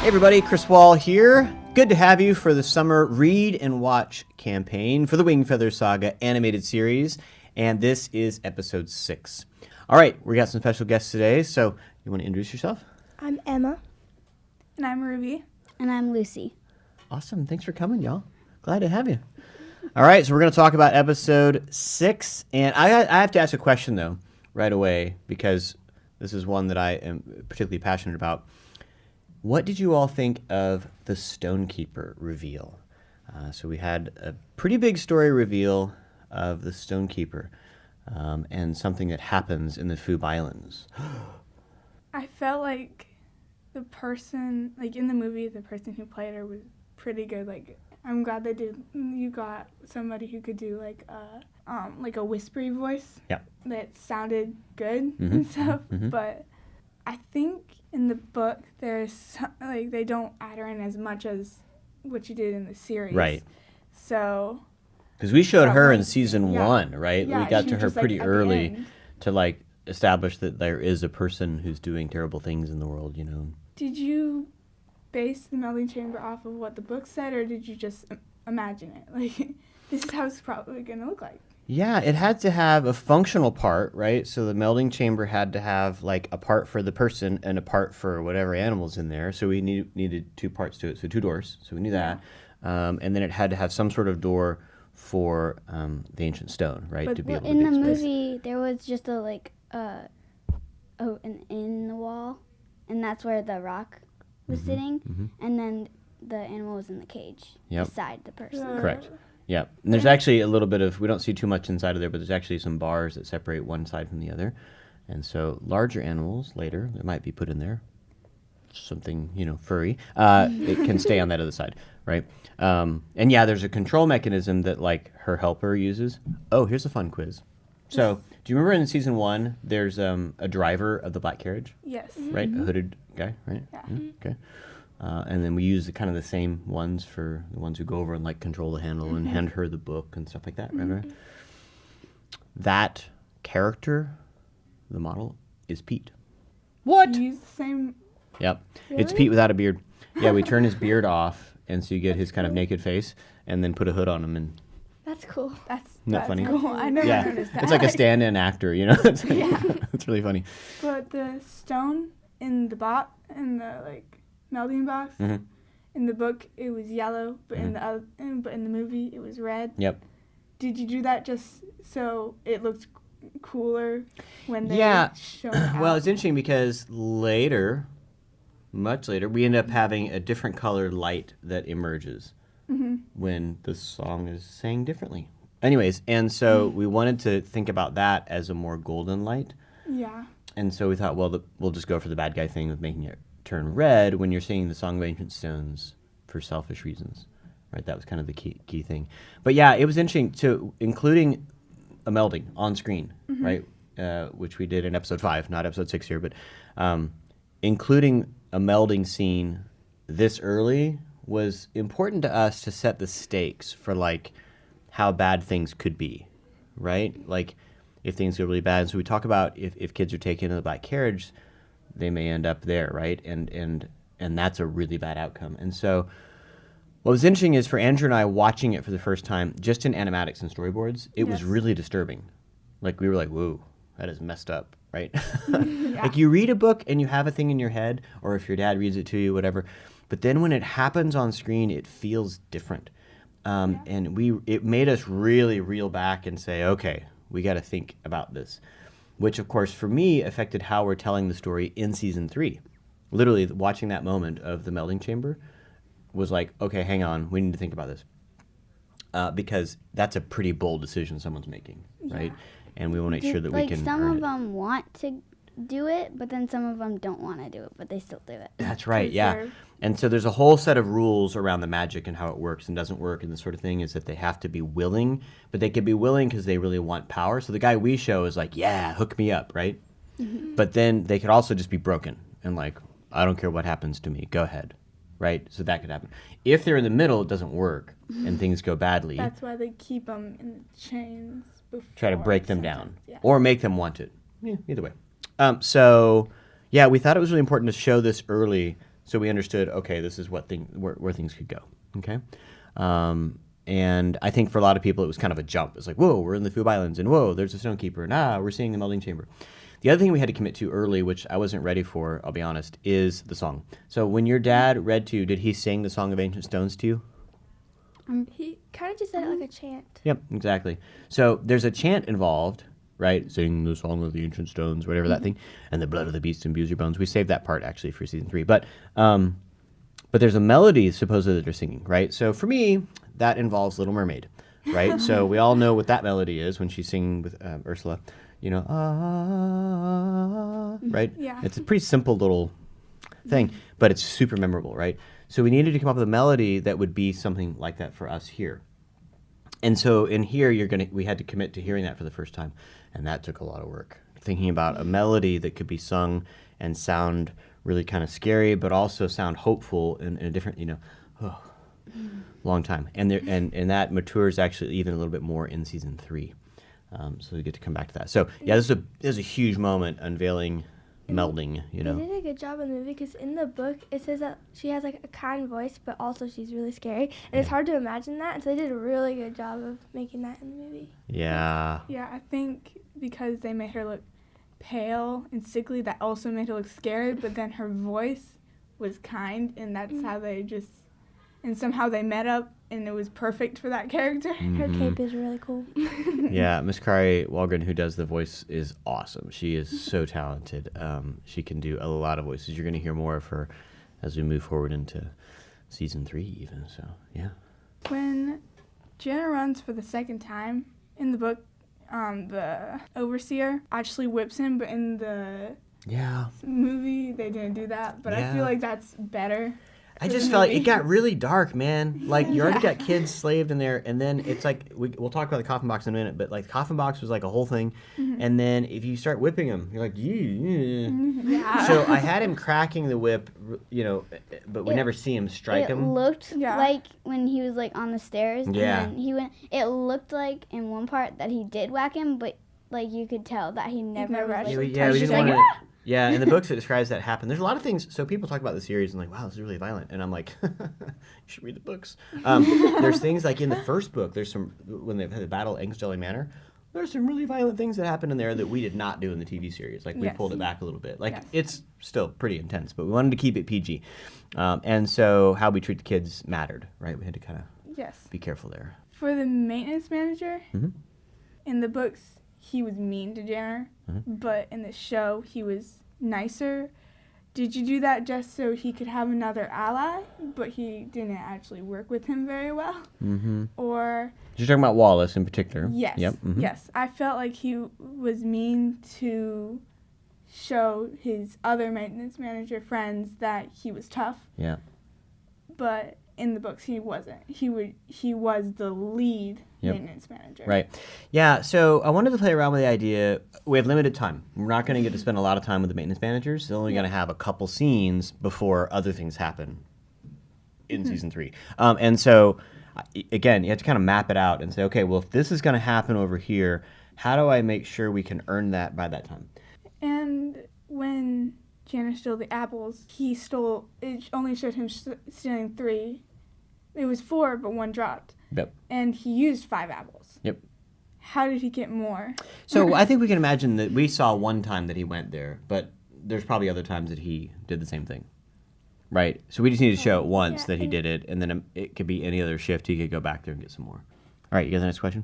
Hey everybody, Chris Wall here. Good to have you for the summer read and watch campaign for the Wingfeather Saga Animated series, and this is episode 6. All right, we got some special guests today, so you want to introduce yourself? I'm Emma. And I'm Ruby. And I'm Lucy. Awesome, thanks for coming, y'all. Glad to have you. All right, so we're going to talk about episode 6, and I have to ask a question, though, right away, because this is one that I am particularly passionate about. What did you all think of the stonekeeper reveal? So we had a pretty big story reveal of the stonekeeper and something that happens in the Foob Islands. I felt like the person, like in the movie, the person who played her was pretty good. Like, I'm glad they did. You got somebody who could do like a whispery voice. Yeah. That sounded good and stuff. Mm-hmm. But I think in the book there's like they don't add her in as much as what you did in the series. Right. So. Because we showed her in season 1, right? Yeah, we got to her just, pretty at the early end. to like establish that there is a person who's doing terrible things in the world, you know. Did you base the melding chamber off of what the book said, or did you just imagine it? Like, this is how it's probably going to look like. Yeah, it had to have a functional part, right? So the melding chamber had to have like a part for the person and a part for whatever animal's in there. So we needed 2 parts to it, so 2 doors. So we knew that. And then it had to have some sort of door for the ancient stone, right? But to be able to In be the exposed. movie, there was just an in the wall, and that's where the rock was sitting, and then the animal was in the cage beside the person. Correct. Yeah, and there's actually a little bit of, we don't see too much inside of there, but there's actually some bars that separate one side from the other. And so larger animals later, that might be put in there, something, furry, it can stay on that other side, right? And yeah, there's a control mechanism that like her helper uses. Oh, here's a fun quiz. So do you remember in season 1, there's a driver of the black carriage? Yes. Right, a hooded guy, right? Yeah. Okay. And then we use the same ones for the ones who go over and like control the handle and hand her the book and stuff like that, right? That character, the model, is Pete. What? You use the same. Yep. Really? It's Pete without a beard. Yeah, we turn his beard off, and so you get his kind of naked face, and then put a hood on him. And That's cool. That's funny? Cool. I never noticed that. It's like a stand-in actor, It's, it's really funny. But the stone in the in the like melding box, in the book it was yellow, but in the movie it was red. Yep. Did you do that just so it looked cooler when they showed it out? Well, it's interesting because much later, we end up having a different colored light that emerges when the song is sang differently. Anyways, and so we wanted to think about that as a more golden light. Yeah. And so we thought, well, we'll just go for the bad guy thing of making it turn red when you're singing the Song of Ancient Stones for selfish reasons. Right, that was kind of the key thing. But yeah, it was interesting to including a melding on screen, right? Which we did in episode 5, not episode 6 here, but including a melding scene this early was important to us to set the stakes for like how bad things could be, right? Like if things go really bad. And so we talk about if kids are taken to the black carriage, they may end up there, right? And that's a really bad outcome. And so what was interesting is for Andrew and I watching it for the first time, just in animatics and storyboards, it was really disturbing. Like we were like, whoa, that is messed up, right? Like you read a book and you have a thing in your head, or if your dad reads it to you, whatever. But then when it happens on screen, it feels different. And it made us really reel back and say, okay, we got to think about this. Which, of course, for me, affected how we're telling the story in season 3. Literally, watching that moment of the melding chamber was like, okay, hang on, we need to think about this. Because that's a pretty bold decision someone's making, right? And we want to make sure that we can some earn of it. them want to do it, but then some of them don't want to do it, but they still do it. That's right, yeah. And so there's a whole set of rules around the magic and how it works and doesn't work, and the sort of thing is that they have to be willing, but they can be willing because they really want power. So the guy we show is like, yeah, hook me up, right? But then they could also just be broken and like, I don't care what happens to me, go ahead, right? So that could happen. If they're in the middle, it doesn't work and things go badly. That's why they keep them in the chains before. Try to break them down Yeah. or make them want it. Yeah, either way. So, yeah, we thought it was really important to show this early So we understood, okay, this is what where things could go. Okay. And I think for a lot of people, it was kind of a jump. It's like, whoa, we're in the Foob Islands, and whoa, there's a stonekeeper, and we're seeing the Melding Chamber. The other thing we had to commit to early, which I wasn't ready for, I'll be honest, is the song. So when your dad read to you, did he sing the Song of Ancient Stones to you? He kind of just said it like a chant. Yep, exactly. So there's a chant involved, right? Sing the Song of the Ancient Stones, whatever that thing, and the blood of the beast imbues your bones. We saved that part, actually, for season 3. But there's a melody, supposedly, that they're singing, right? So for me, that involves Little Mermaid, right? So we all know what that melody is when she's singing with Ursula. You know, right? Yeah. It's a pretty simple little thing, but it's super memorable, right? So we needed to come up with a melody that would be something like that for us here. And so in here, we had to commit to hearing that for the first time, and that took a lot of work. Thinking about a melody that could be sung and sound really kind of scary, but also sound hopeful in a different, long time. And that matures actually even a little bit more in season 3. So we get to come back to that. So yeah, this is a huge moment unveiling Melding. They did a good job in the movie because in the book it says that she has like a kind voice, but also she's really scary, and it's hard to imagine that. And so they did a really good job of making that in the movie. Yeah. Yeah, I think because they made her look pale and sickly, that also made her look scary. But then her voice was kind, and that's how they somehow they met up, and it was perfect for that character. Her cape is really cool. Yeah, Miss Kari Walgren, who does the voice, is awesome. She is so talented. She can do a lot of voices. You're going to hear more of her as we move forward into season 3 even, so yeah. When Jenna runs for the second time in the book, the overseer actually whips him, but in the movie they didn't do that. But I feel like that's better. I just felt like it got really dark, man. Like, you already got kids slaved in there, and then it's like, we'll talk about the coffin box in a minute, but like, the coffin box was like a whole thing, and then if you start whipping them, you're like, yeah. So I had him cracking the whip, but we never see him strike him. It looked like when he was like on the stairs, and then it looked like in one part that he did whack him, but like you could tell that he never actually we didn't want to. Yeah, in the books it describes that happen. There's a lot of things. So people talk about the series and like, wow, this is really violent. And I'm like, you should read the books. There's things like in the first book, there's some, when they had the battle at Angstelly Manor, there's some really violent things that happen in there that we did not do in the TV series. Like, we pulled it back a little bit. Like, it's still pretty intense, but we wanted to keep it PG. And so how we treat the kids mattered, right? We had to kind of be careful there. For the maintenance manager, in the books, he was mean to Jenner, but in the show, he was nicer. Did you do that just so he could have another ally, but he didn't actually work with him very well? Or... You're talking about Wallace in particular. Yes. Yep. Yes. I felt like he was mean to show his other maintenance manager friends that he was tough. Yeah. But in the books, he wasn't. He was the lead maintenance manager. Right. Yeah, so I wanted to play around with the idea. We have limited time. We're not going to get to spend a lot of time with the maintenance managers. They're only going to have a couple scenes before other things happen in season 3. And so, again, you have to kind of map it out and say, okay, well, if this is going to happen over here, how do I make sure we can earn that by that time? And when Janice stole the apples, it only showed him stealing 3. It was 4, but 1 dropped. Yep. And he used 5 apples. Yep. How did he get more? So I think we can imagine that we saw one time that he went there, but there's probably other times that he did the same thing. Right? So we just need to show it once that he did it, and then it could be any other shift. He could go back there and get some more. All right, you got the next question?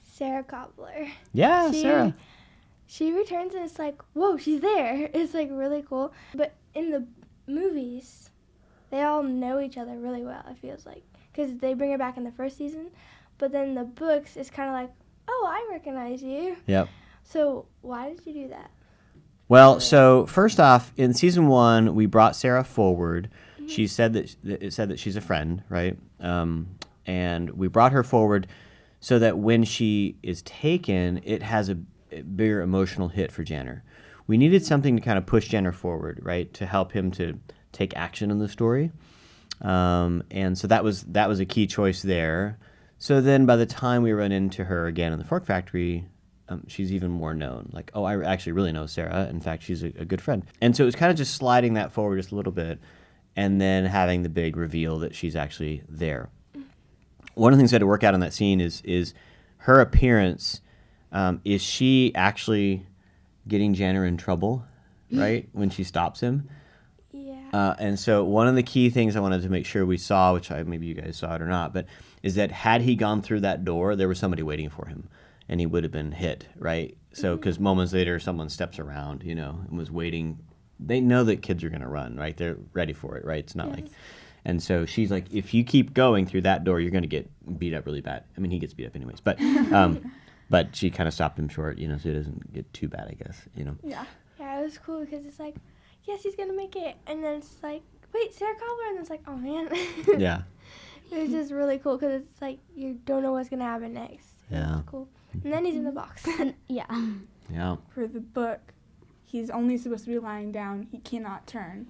Sarah Cobbler. Yeah, Sarah. She returns and it's like, whoa, she's there. It's like really cool. But in the movies, they all know each other really well, it feels like. Because they bring her back in the first season. But then the books, it's kind of like, oh, I recognize you. Yep. So why did you do that? Well, so first off, in season 1, we brought Sarah forward. She said that she's a friend, right? And we brought her forward so that when she is taken, it has a bigger emotional hit for Jenner. We needed something to kind of push Jenner forward, right, to help him to take action in the story. And so that was a key choice there. So then by the time we run into her again in the Fork Factory, she's even more known. Like, oh, I actually really know Sarah. In fact, she's a good friend. And so it was kind of just sliding that forward just a little bit. and then having the big reveal that she's actually there. One of the things that had to work out in that scene is her appearance. Is she actually getting Janner in trouble, right, when she stops him? Yeah. And so one of the key things I wanted to make sure we saw, which maybe you guys saw it or not, but is that had he gone through that door, there was somebody waiting for him, and he would have been hit, right? So because moments later, someone steps around, and was waiting. They know that kids are going to run, right? They're ready for it, right? It's not like... And so she's like, if you keep going through that door, you're going to get beat up really bad. I mean, he gets beat up anyways, but but she kind of stopped him short, so it doesn't get too bad, I guess, Yeah. Yeah, it was cool because it's like, yes, he's going to make it. And then it's like, wait, Sarah Cobbler? And it's like, oh, man. Yeah. It was just really cool because it's like you don't know what's going to happen next. Yeah. It's cool. And then he's in the box. Yeah. Yeah. For the book, he's only supposed to be lying down. He cannot turn.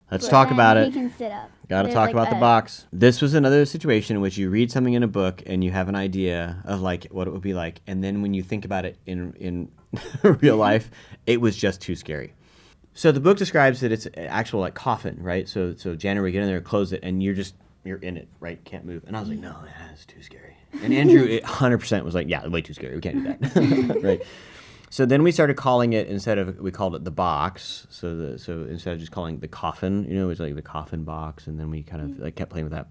Let's But talk And about he it. can sit up. Got to There's talk like about the box. This was another situation in which you read something in a book and you have an idea of like what it would be like, and then when you think about it in real life, it was just too scary. So the book describes that it's an actual like coffin, right? So Janner would get in there, close it, and you're in it, right? Can't move. And I was like, no, that's too scary. And Andrew 100% was like, yeah, way too scary. We can't do that, right? So then we started calling it, we called it the box. So instead of just calling it the coffin, it was like the coffin box, and then we kind of like kept playing with that.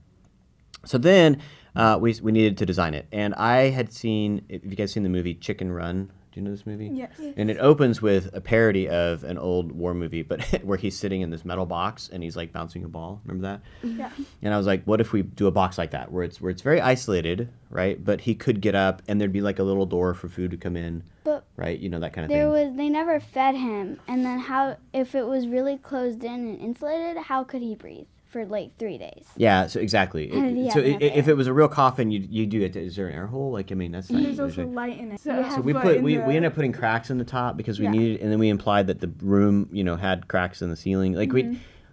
So then we needed to design it, and I had seen. Have you guys seen the movie Chicken Run? Do you know this movie? Yes. And it opens with a parody of an old war movie, but where he's sitting in this metal box and he's like bouncing a ball. Remember that? Yeah. And I was like, what if we do a box like that, where it's very isolated, right? But he could get up, and there'd be like a little door for food to come in, But right? That kind of thing. they never fed him, and then if it was really closed in and insulated, how could he breathe for like 3 days? Yeah, so exactly. How did he So have enough if air? it was a real coffin, you do it. Is there an air hole? Like, I mean, that's not. There's also light in it. So we but we in the- ended up putting cracks in the top because we Yeah. needed, and then we implied that the room, had cracks in the ceiling. Like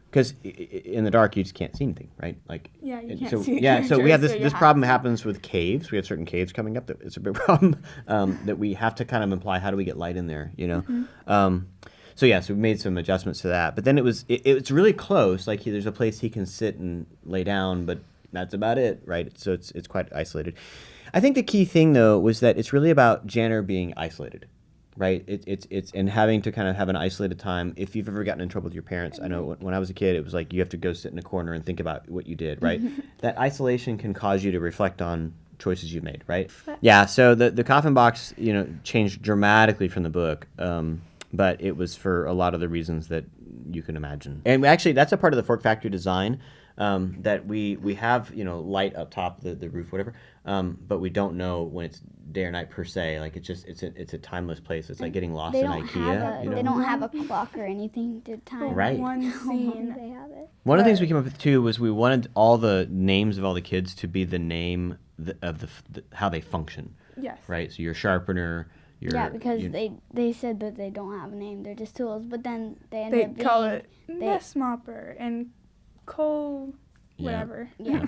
because in the dark you just can't see anything, right? Like Yeah, you and can't so see the so we have characters, so you this have problem to- happens with caves. We have certain caves coming up that it's a big problem that we have to kind of imply how do we get light in there, So we made some adjustments to that, but then it's really close. Like there's a place he can sit and lay down, but that's about it, right? So it's quite isolated. I think the key thing though was that it's really about Janner being isolated, right? It's and having to kind of have an isolated time. If you've ever gotten in trouble with your parents, I know when I was a kid, it was like you have to go sit in a corner and think about what you did, right? That isolation can cause you to reflect on choices you've made, right? Yeah. So the coffin box, changed dramatically from the book. But it was for a lot of the reasons that you can imagine. And actually, that's a part of the Fork Factory design that we have, light up top, the roof, whatever. But we don't know when it's day or night per se. Like it's a timeless place. It's like getting lost in IKEA. They don't have a clock or anything to time. Right. One How long scene. they have it. One of the things we came up with too was we wanted all the names of all the kids to be the name of the how they function. Yes. Right. So your sharpener. Yeah, because they said that they don't have a name. They're just tools. But then they end up They call being, it mess mopper and coal whatever. Yeah.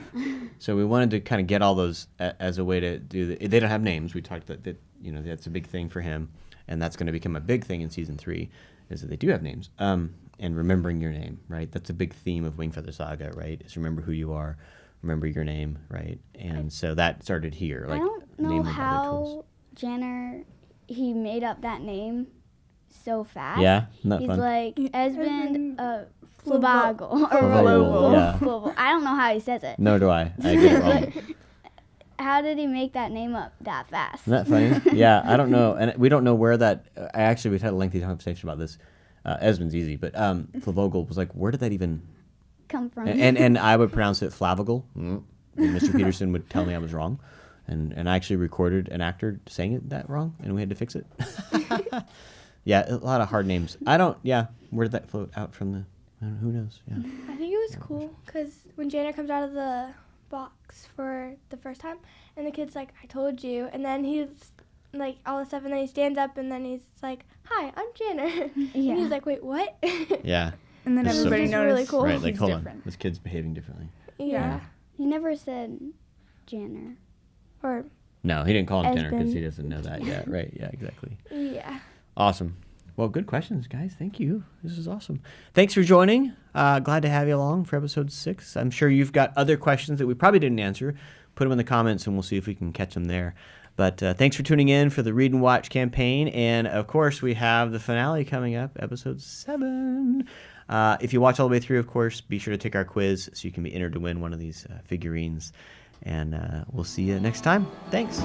So we wanted to kind of get all those as a way to do they don't have names. We talked that that's a big thing for him, and that's going to become a big thing in season 3, is that they do have names. And remembering your name, right? That's a big theme of Wingfeather Saga, right? Is remember who you are, remember your name, right? And so that started here. Like I don't know naming other how tools. Janner, he made up that name so fast. Yeah, not He's fun. like Esmond Esmond Flabagle. Flabagle, yeah. Flabagle. I don't know how he says it. Nor do I. I get it wrong. How did he make that name up that fast? Isn't that funny? Yeah, I don't know, and we don't know where that. We've had a lengthy conversation about this. Esmond's easy, but Flavogel was like, where did that even Come from? and I would pronounce it Flavigal. And Mr. Peterson would tell me I was wrong, and I actually recorded an actor saying it that wrong, and we had to fix it. Yeah, a lot of hard names. Where did that float out from the? Who knows? Yeah. I think it was cool because when Janner comes out of the box for the first time, and the kid's like, "I told you," and then he's like all this stuff, and then he stands up, and then he's like, "Hi, I'm Janner," and he's like, "Wait, what?" Yeah. And then That's so everybody cool. noticed Really cool. Right. Like, he's hold different. on, this kid's behaving differently. Yeah. He never said Janner. Or No, he didn't call him Tanner because Esmond. he doesn't know that yet. Right. Yeah. Exactly. yeah. Awesome. Well, good questions, guys. Thank you. This is awesome. Thanks for joining. Glad to have you along for episode 6. I'm sure you've got other questions that we probably didn't answer. Put them in the comments, and we'll see if we can catch them there. But thanks for tuning in for the Read and Watch campaign. And, of course, we have the finale coming up, episode 7. If you watch all the way through, of course, be sure to take our quiz so you can be entered to win one of these figurines. And we'll see you next time. Thanks.